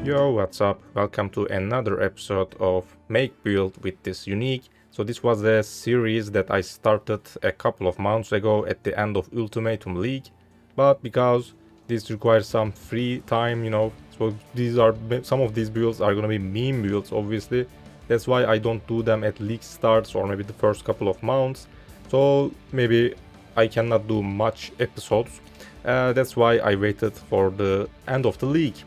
Yo, what's up? Welcome to another episode of Make Build with this unique. So this was a series that I started a couple of months ago at the end of Ultimatum League, but because this requires some free time, so some of these builds are gonna be meme builds, obviously. That's why I don't do them at league starts or maybe the first couple of months. So maybe I cannot do much episodes. That's why I waited for the end of the league.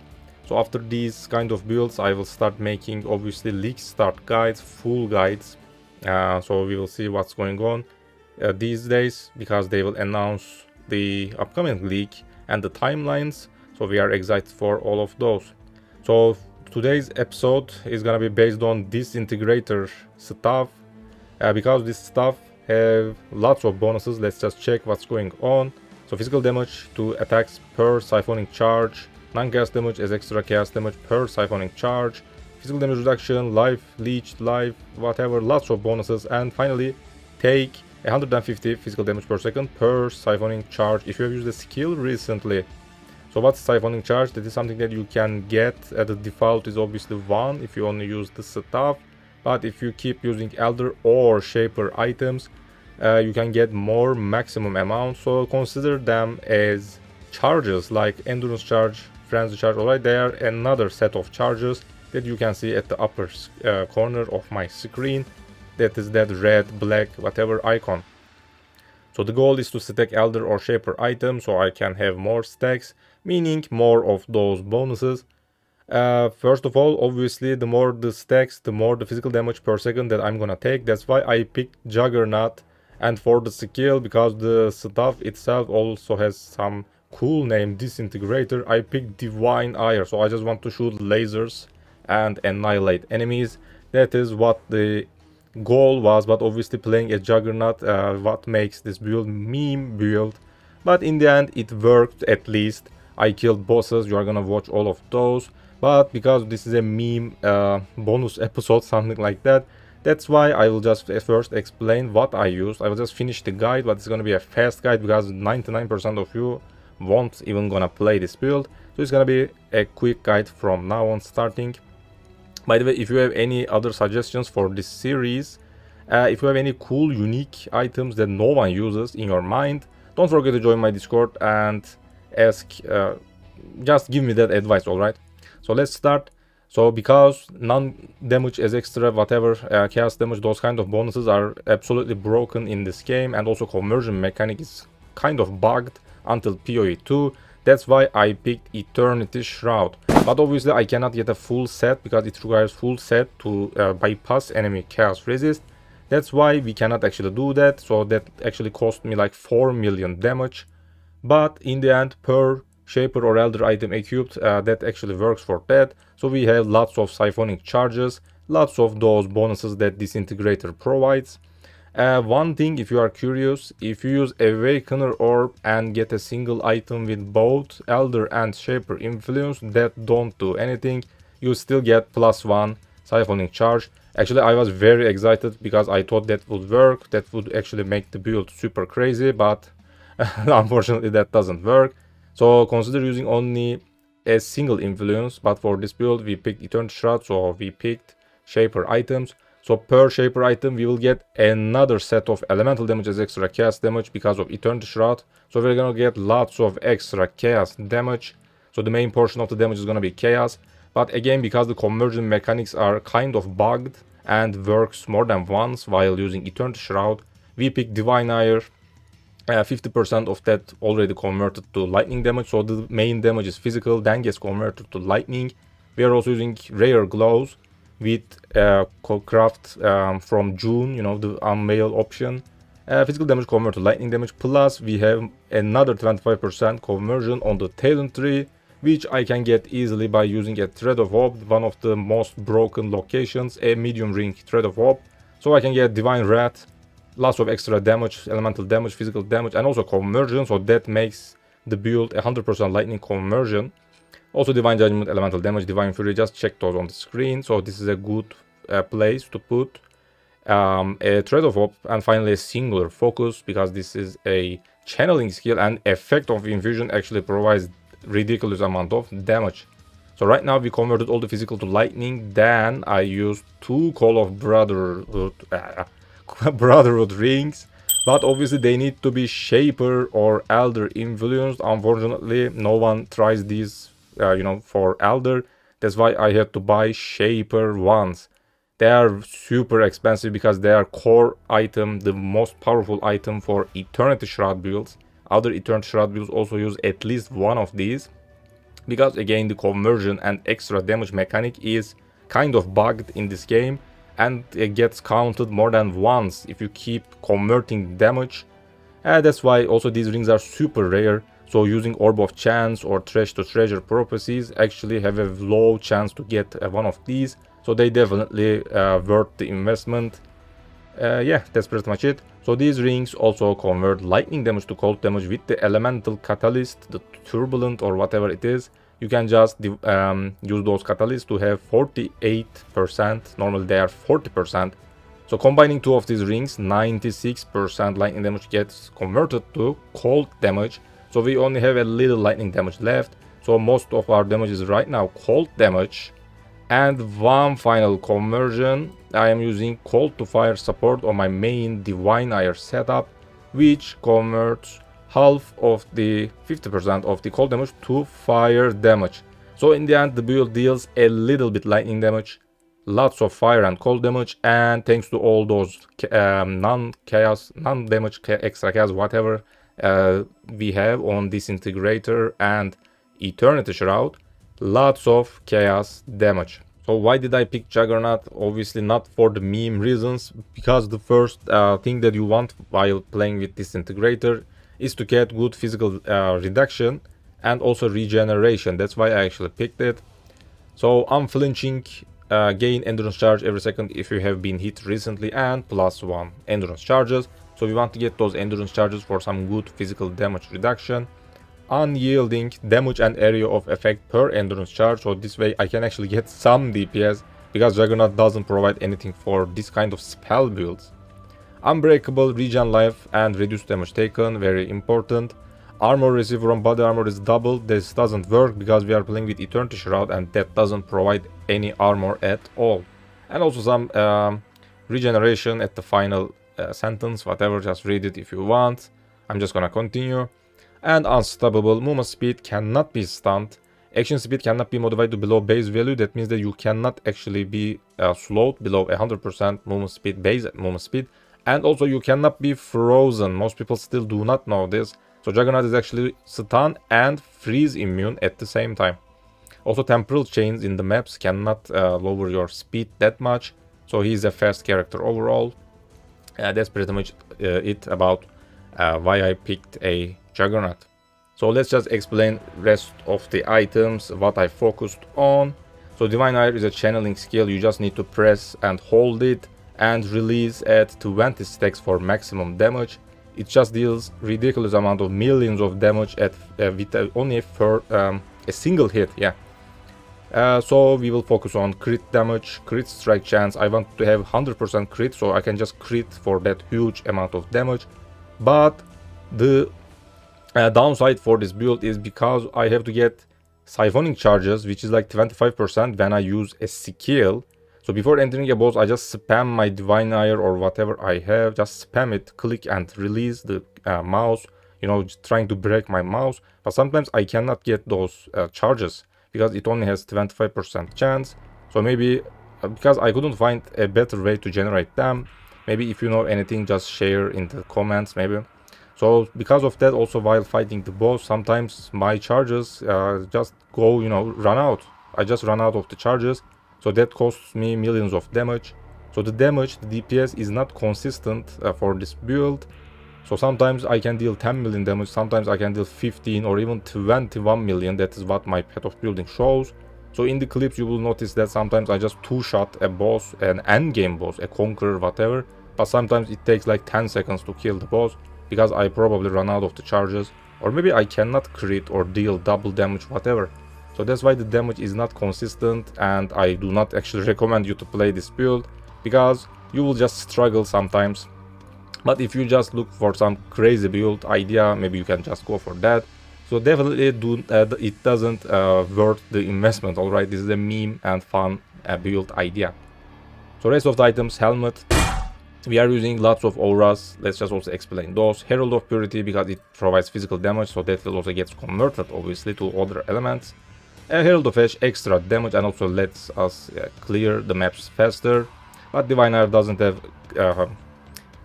So after these kind of builds, I will start making obviously league start guides, full guides. So we will see what's going on these days, because they will announce the upcoming league and the timelines. So we are excited for all of those. So today's episode is gonna be based on Disintegrator stuff, because this stuff have lots of bonuses. Let's just check what's going on. So physical damage to attacks per siphoning charge, non-chaos damage as extra chaos damage per siphoning charge, physical damage reduction, life, leech, life, whatever, lots of bonuses. And finally, take 150 physical damage per second per siphoning charge if you have used the skill recently. So what's siphoning charge? That is something that you can get. The default is obviously 1 if you only use the stuff, but if you keep using Elder or Shaper items, you can get more maximum amount. So consider them as charges like endurance charge, frenzy charge. Alright, they are another set of charges that you can see at the upper corner of my screen. That is that red, black, whatever icon. So the goal is to stack Elder or Shaper items so I can have more stacks, meaning more of those bonuses. First of all, obviously, the more the stacks, the more the physical damage per second that I'm gonna take. That's why I picked Juggernaut. And for the skill, because the stuff itself also has some cool name, Disintegrator, I picked Divine Ire. So I just want to shoot lasers and annihilate enemies. That is what the goal was, but obviously playing a Juggernaut, what makes this build meme build. But in the end, it worked. At least I killed bosses. You are gonna watch all of those. But because this is a meme bonus episode, something like that, that's why I will just first explain what I used. I will just finish the guide, but it's gonna be a fast guide because 99% of you won't even gonna play this build. So it's gonna be a quick guide from now on starting. By the way, if you have any other suggestions for this series, if you have any cool unique items that no one uses in your mind, don't forget to join my Discord and ask, just give me that advice, alright? So let's start. So because non-damage as extra, whatever, chaos damage, those kind of bonuses are absolutely broken in this game, and also conversion mechanic is kind of bugged until PoE 2. That's why I picked Eternity Shroud. But obviously I cannot get a full set because it requires full set to bypass enemy chaos resist. That's why we cannot actually do that. So that actually cost me like 4 million damage. But in the end, per Shaper or Elder item equipped, that actually works for that. So we have lots of siphoning charges, lots of those bonuses that Disintegrator provides. One thing, if you are curious, if you use Awakener Orb and get a single item with both Elder and Shaper influence that don't do anything, you still get +1 siphoning charge. Actually, I was very excited because I thought that would work, that would actually make the build super crazy, but unfortunately that doesn't work. So consider using only a single influence, but for this build we picked Eternity Shroud, so we picked Shaper items. So per Shaper item we will get another set of elemental damage as extra chaos damage because of Eternity Shroud. So we're gonna get lots of extra chaos damage. So the main portion of the damage is gonna be chaos. But again, because the conversion mechanics are kind of bugged and works more than once while using Eternity Shroud, we picked Divine Ire. 50% of that already converted to lightning damage, so the main damage is physical, then gets converted to lightning. We are also using rare glows with craft from June, the unveil option. Physical damage converted to lightning damage, plus we have another 25% conversion on the talent tree, which I can get easily by using a Thread of Hope, one of the most broken locations, a medium ring Thread of Hope. So I can get Divine Wrath, lots of extra damage, elemental damage, physical damage, and also conversion, so that makes the build 100% lightning conversion. Also Divine Judgment, elemental damage, Divine Fury, just check those on the screen. So this is a good place to put a Thread of Hope, and finally a Singular Focus, because this is a channeling skill and Effect of Infusion actually provides ridiculous amount of damage. So right now we converted all the physical to lightning. Then I used 2 Call of Brotherhood rings. But obviously they need to be Shaper or Elder influenced. Unfortunately, no one tries these, for Elder. That's why I had to buy Shaper ones. They are super expensive because they are core item, the most powerful item for Eternity Shroud builds. Other Eternity Shroud builds also use at least one of these. Because again, the conversion and extra damage mechanic is kind of bugged in this game. And it gets counted more than once if you keep converting damage. That's why also these rings are super rare. So using Orb of Chance or Trash to Treasure prophecies actually have a low chance to get one of these. So they definitely worth the investment. Yeah, that's pretty much it. So these rings also convert lightning damage to cold damage with the elemental catalyst, the turbulent or whatever it is. You can just use those catalysts to have 48%. Normally they are 40%. So combining 2 of these rings, 96% lightning damage gets converted to cold damage. So we only have a little lightning damage left. So most of our damage is right now cold damage. And one final conversion, I am using cold to fire support on my main Divine Ire setup, which converts half of the 50% of the cold damage to fire damage. So in the end the build deals a little bit lightning damage, lots of fire and cold damage, and thanks to all those non-chaos, non-damage, extra chaos, whatever we have on Disintegrator and Eternity Shroud, lots of chaos damage. So why did I pick Juggernaut? Obviously not for the meme reasons, because the first thing that you want while playing with Disintegrator is to get good physical reduction and also regeneration. That's why I actually picked it. So unflinching, gain endurance charge every second if you have been hit recently, and +1 endurance charges. So we want to get those endurance charges for some good physical damage reduction. Unyielding, damage and area of effect per endurance charge. So this way I can actually get some DPS, because Juggernaut doesn't provide anything for this kind of spell builds. Unbreakable, regen life and reduced damage taken, very important. Armor received from body armor is doubled. This doesn't work because we are playing with Eternity Shroud and that doesn't provide any armor at all. And also some regeneration at the final sentence, whatever, just read it if you want. I'm just gonna continue. And unstoppable, movement speed cannot be stunned. Action speed cannot be modified to below base value. That means that you cannot actually be slowed below 100% movement speed, base movement speed. And also you cannot be frozen. Most people still do not know this. So Juggernaut is actually stun and freeze immune at the same time. Also temporal chains in the maps cannot lower your speed that much. So he's a fast character overall. That's pretty much it about why I picked a Juggernaut. So let's just explain rest of the items, what I focused on. So Divine Ire is a channeling skill. You just need to press and hold it and release at 20 stacks for maximum damage. It just deals ridiculous amount of millions of damage at with only for a single hit. Yeah. So we will focus on crit damage, crit strike chance. I want to have 100% crit, so I can just crit for that huge amount of damage. But the downside for this build is because I have to get siphoning charges, which is like 25% when I use a skill. So before entering a boss, I just spam my Divine Ire or whatever I have, just spam it, click and release the mouse, you know, just trying to break my mouse. But sometimes I cannot get those charges because it only has 25% chance. So maybe because I couldn't find a better way to generate them, maybe if you know anything, just share in the comments maybe. So because of that, also while fighting the boss, sometimes my charges just go, you know, run out. I just run out of the charges. So that costs me millions of damage. So the damage, the DPS is not consistent for this build. So sometimes I can deal 10 million damage, sometimes I can deal 15 or even 21 million. That is what my path of building shows. So in the clips you will notice that sometimes I just two-shot a boss, an endgame boss, a conqueror, whatever. But sometimes it takes like 10 seconds to kill the boss because I probably run out of the charges. Or maybe I cannot crit or deal double damage, whatever. So that's why the damage is not consistent, and I do not actually recommend you to play this build because you will just struggle sometimes. But if you just look for some crazy build idea, maybe you can just go for that. So definitely it doesn't worth the investment. Alright, this is a meme and fun build idea. So rest of the items, helmet. We are using lots of auras. Let's just also explain those. Herald of Purity, because it provides physical damage, so that will also get converted obviously to other elements. Herald of Ash, extra damage, and also lets us clear the maps faster. But Diviner doesn't have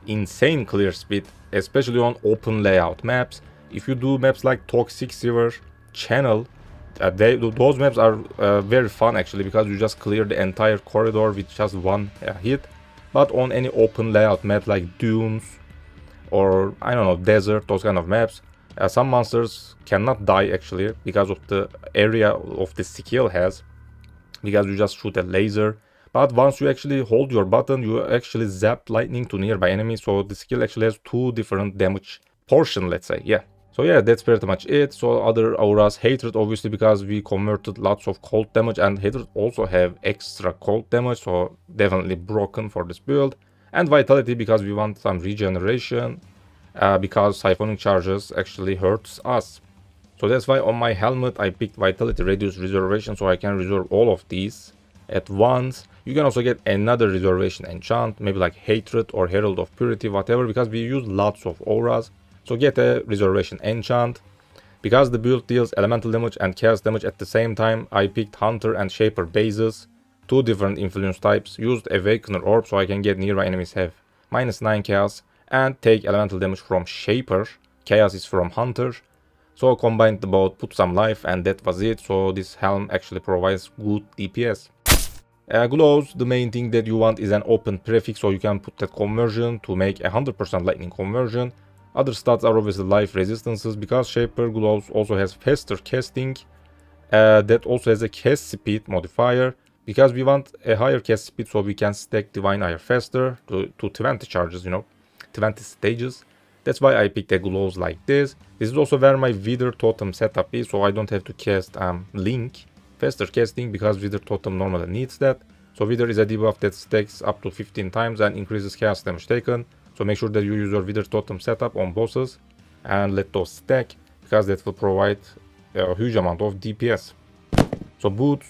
insane clear speed, especially on open layout maps. If you do maps like Toxic Sewer, Channel, those maps are very fun actually, because you just clear the entire corridor with just one hit. But on any open layout map like Dunes or I don't know, Desert, those kind of maps, some monsters cannot die actually because of the area of the skill has, because you just shoot a laser. But once you actually hold your button, you actually zap lightning to nearby enemies, so the skill actually has two different damage portion, let's say. Yeah. So yeah, that's pretty much it. So other auras, Hatred obviously, because we converted lots of cold damage, and Hatred also have extra cold damage, so definitely broken for this build. And Vitality, because we want some regeneration, because Siphonic Charges actually hurts us. So that's why on my helmet I picked Vitality Reduce Reservation, so I can reserve all of these at once. You can also get another reservation enchant, maybe like Hatred or Herald of Purity, whatever, because we use lots of auras. So get a reservation enchant. Because the build deals elemental damage and chaos damage at the same time, I picked Hunter and Shaper bases, two different influence types. Used Awakener Orb so I can get nearby enemies have -9 chaos and take elemental damage from Shaper. Chaos is from Hunter. So combined the both, put some life, and that was it. So this helm actually provides good DPS. Glows, the main thing that you want is an open prefix, so you can put that conversion to make 100% lightning conversion. Other stats are obviously life resistances, because Shaper Glows also has faster casting, that also has a cast speed modifier, because we want a higher cast speed so we can stack Divine Ire faster to 20 charges, you know, 20 stages. That's why I picked a Glows like this. This is also where my Wither Totem setup is, so I don't have to cast Link. Faster casting, because Wither Totem normally needs that. So Wither is a debuff that stacks up to 15 times and increases chaos damage taken. So make sure that you use your Wither Totem setup on bosses and let those stack, because that will provide a huge amount of DPS. So boots,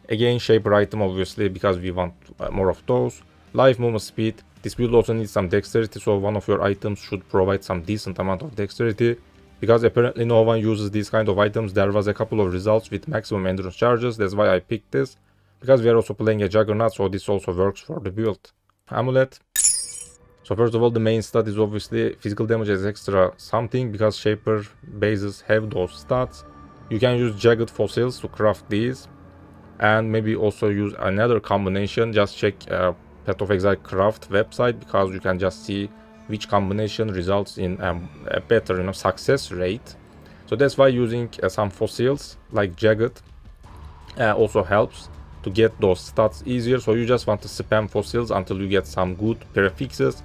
again Shaper item obviously, because we want more of those. Life, movement speed. This build also needs some dexterity, so one of your items should provide some decent amount of dexterity. Because apparently no one uses these kind of items. There was a couple of results with maximum endurance charges. That's why I picked this. Because we are also playing a Juggernaut, so this also works for the build. Amulet. So first of all, the main stat is obviously physical damage as extra something, because Shaper bases have those stats. You can use Jagged Fossils to craft these. And maybe also use another combination. Just check Path of Exile craft website, because you can just see which combination results in a better, you know, success rate. So that's why using some fossils like Jagged also helps to get those stats easier. So you just want to spam fossils until you get some good prefixes.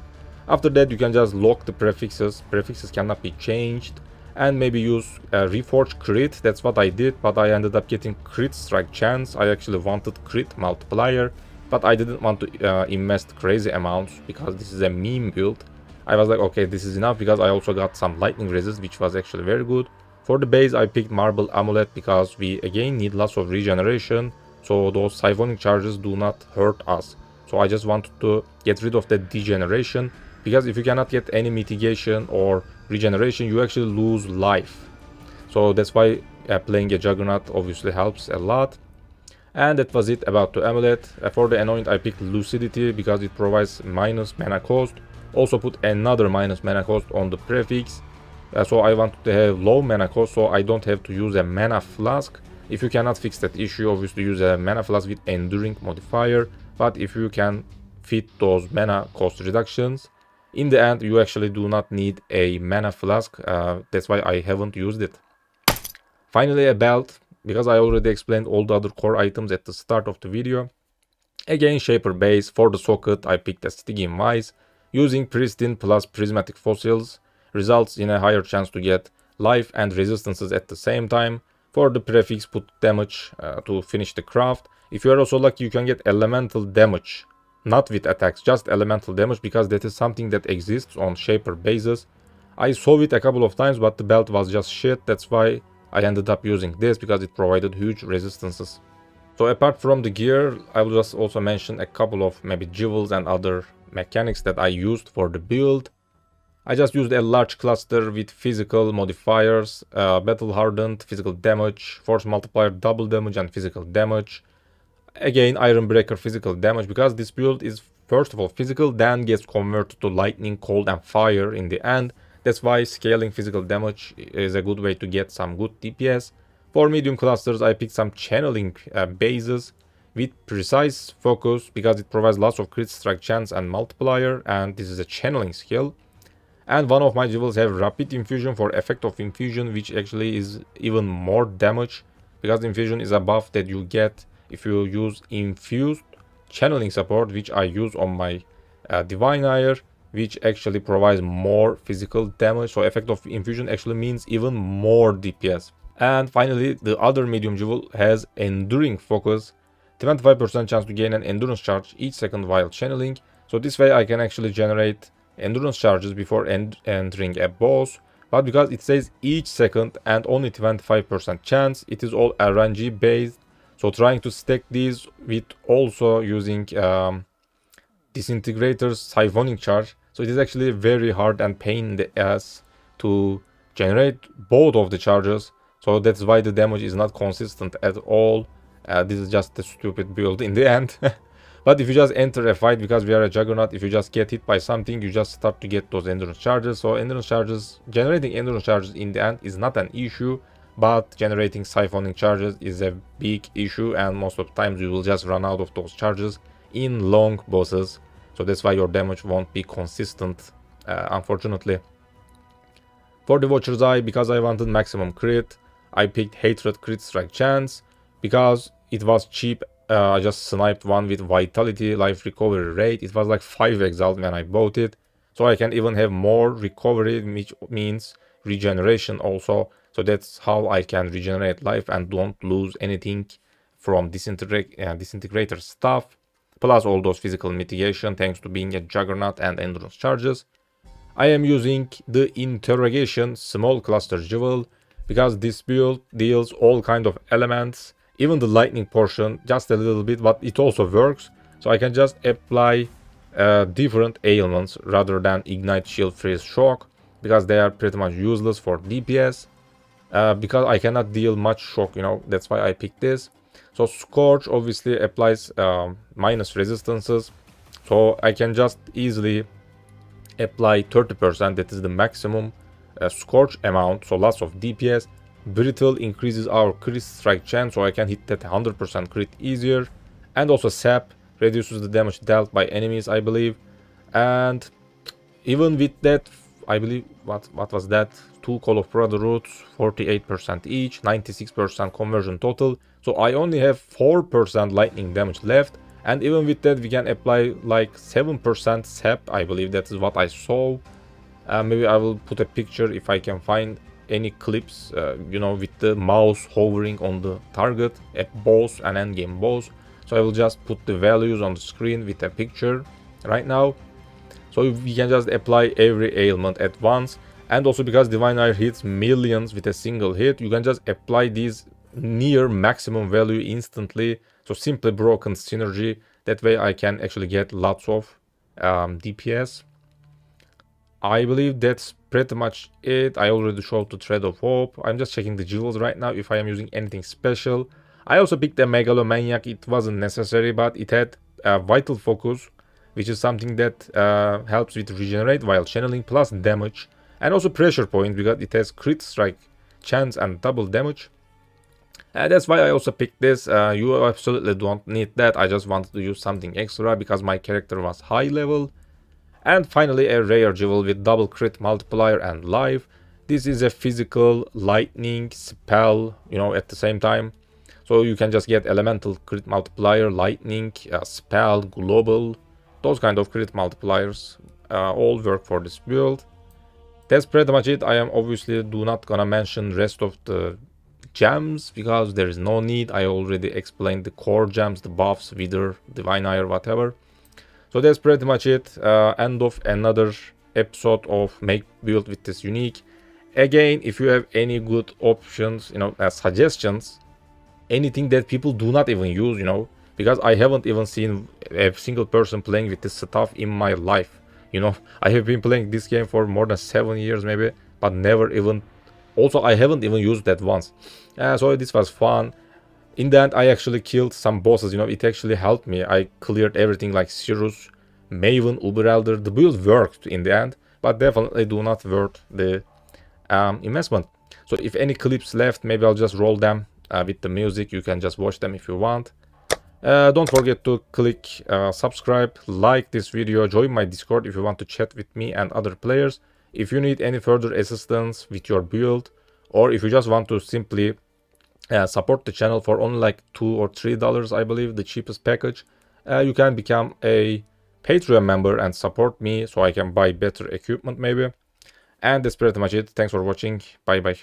After that you can just lock the prefixes. Prefixes cannot be changed. And maybe use Reforge Crit. That's what I did, but I ended up getting Crit Strike Chance. I actually wanted Crit Multiplier, but I didn't want to invest crazy amounts, because this is a meme build. I was like, okay, this is enough, because I also got some lightning resist, which was actually very good. For the base, I picked Marble Amulet, because we again need lots of regeneration, so those Siphonic Charges do not hurt us. So I just wanted to get rid of that degeneration, because if you cannot get any mitigation or regeneration, you actually lose life. So that's why playing a Juggernaut obviously helps a lot. And that was it about the amulet. For the anoint, I picked Lucidity, because it provides minus mana cost. Also put another minus mana cost on the prefix. So I want to have low mana cost, so I don't have to use a mana flask. If you cannot fix that issue, obviously use a mana flask with enduring modifier. But if you can fit those mana cost reductions, in the end you actually do not need a mana flask. That's why I haven't used it. Finally, a belt, because I already explained all the other core items at the start of the video. Again, Shaper base. For the socket, I picked a Stygian Vise. Using Pristine plus Prismatic Fossils results in a higher chance to get life and resistances at the same time. For the prefix, put damage to finish the craft. If you are also lucky, you can get elemental damage, not with attacks, just elemental damage, because that is something that exists on Shaper bases. I saw it a couple of times, but the belt was just shit. That's why I ended up using this because it provided huge resistances. So apart from the gear, I will just also mention a couple of maybe jewels and other mechanics that I used for the build. I just used a large cluster with physical modifiers, battle hardened, physical damage, force multiplier, double damage and physical damage. Again, Iron Breaker physical damage, because this build is first of all physical, then gets converted to lightning, cold and fire in the end. That's why scaling physical damage is a good way to get some good DPS. For medium clusters, I picked some channeling bases with precise focus because it provides lots of crit strike chance and multiplier, and this is a channeling skill. And one of my jewels have rapid infusion for effect of infusion, which actually is even more damage because the infusion is a buff that you get if you use infused channeling support, which I use on my Divine, which actually provides more physical damage. So effect of infusion actually means even more DPS. And finally, the other medium jewel has enduring focus, 25% chance to gain an endurance charge each second while channeling. So this way I can actually generate endurance charges before entering a boss, but because it says each second and only 25% chance, it is all RNG based. So trying to stack these with also using Disintegrator's siphoning charge, so it is actually very hard and pain in the ass to generate both of the charges. So that's why the damage is not consistent at all. This is just a stupid build in the end. But if you just enter a fight, because we are a Juggernaut, if you just get hit by something, you just start to get those endurance charges. So endurance charges, generating endurance charges in the end is not an issue, but generating siphoning charges is a big issue, and most of the times you will just run out of those charges in long bosses. So that's why your damage won't be consistent, unfortunately. For the Watcher's Eye, because I wanted maximum crit, I picked Hatred crit strike chance. Because it was cheap, I just sniped one with vitality, life recovery rate. It was like 5 exalt when I bought it. So I can even have more recovery, which means regeneration also. So that's how I can regenerate life and don't lose anything from Disintegrator stuff. Plus all those physical mitigation thanks to being a Juggernaut and endurance charges. I am using the Interrogation small cluster jewel because this build deals all kind of elements, even the lightning portion just a little bit, but it also works. So I can just apply different ailments rather than ignite, shield, freeze, shock, because they are pretty much useless for DPS. Because I cannot deal much shock, you know, that's why I picked this. So Scorch obviously applies minus resistances, so I can just easily apply 30%, that is the maximum Scorch amount, so lots of DPS. Brittle increases our crit strike chance, so I can hit that 100% crit easier. And also Sap reduces the damage dealt by enemies, I believe. And even with that, I believe, what was that? 2 Call of Brotherhoods, 48% each, 96% conversion total. So I only have 4% lightning damage left. And even with that, we can apply like 7% sap, I believe that is what I saw. Maybe I will put a picture if I can find any clips, you know, with the mouse hovering on the target, a boss, an endgame boss. So I will just put the values on the screen with a picture right now. So we can just apply every ailment at once. And also because Divine Ire hits millions with a single hit, you can just apply these near maximum value instantly. So simply broken synergy. That way I can actually get lots of DPS. I believe that's pretty much it. I already showed the Thread of Hope. I'm just checking the jewels right now if I am using anything special. I also picked a Megalomaniac. It wasn't necessary, but it had Vital Focus, which is something that helps with regenerate while channeling plus damage. And also Pressure Point because it has crit strike chance and double damage. That's why I also picked this. You absolutely don't need that. I just wanted to use something extra because my character was high level. And finally a rare jewel with double crit multiplier and life. This is a physical lightning spell, you know, at the same time. So you can just get elemental crit multiplier, lightning, spell, global. Those kind of crit multipliers all work for this build. That's pretty much it. I am obviously not gonna mention rest of the gems because there is no need. I already explained the core gems, the buffs, Wither, Divine Ire, whatever. So that's pretty much it. End of another episode of Make Build with this unique. Again, if you have any good options, suggestions, anything that people do not even use, because I haven't even seen a single person playing with this stuff in my life. I have been playing this game for more than 7 years maybe, but never even, also I haven't even used that once. So this was fun. In the end, I actually killed some bosses, it actually helped me. I cleared everything like Sirius, Maven, Uber Elder. The build worked in the end, but definitely do not worth the investment. So if any clips left, maybe I'll just roll them with the music. You can just watch them if you want. Don't forget to click subscribe, like this video, join my Discord if you want to chat with me and other players. If you need any further assistance with your build, or if you just want to simply support the channel for only like $2 or $3, I believe, the cheapest package, you can become a Patreon member and support me so I can buy better equipment maybe. And that's pretty much it. Thanks for watching. Bye bye.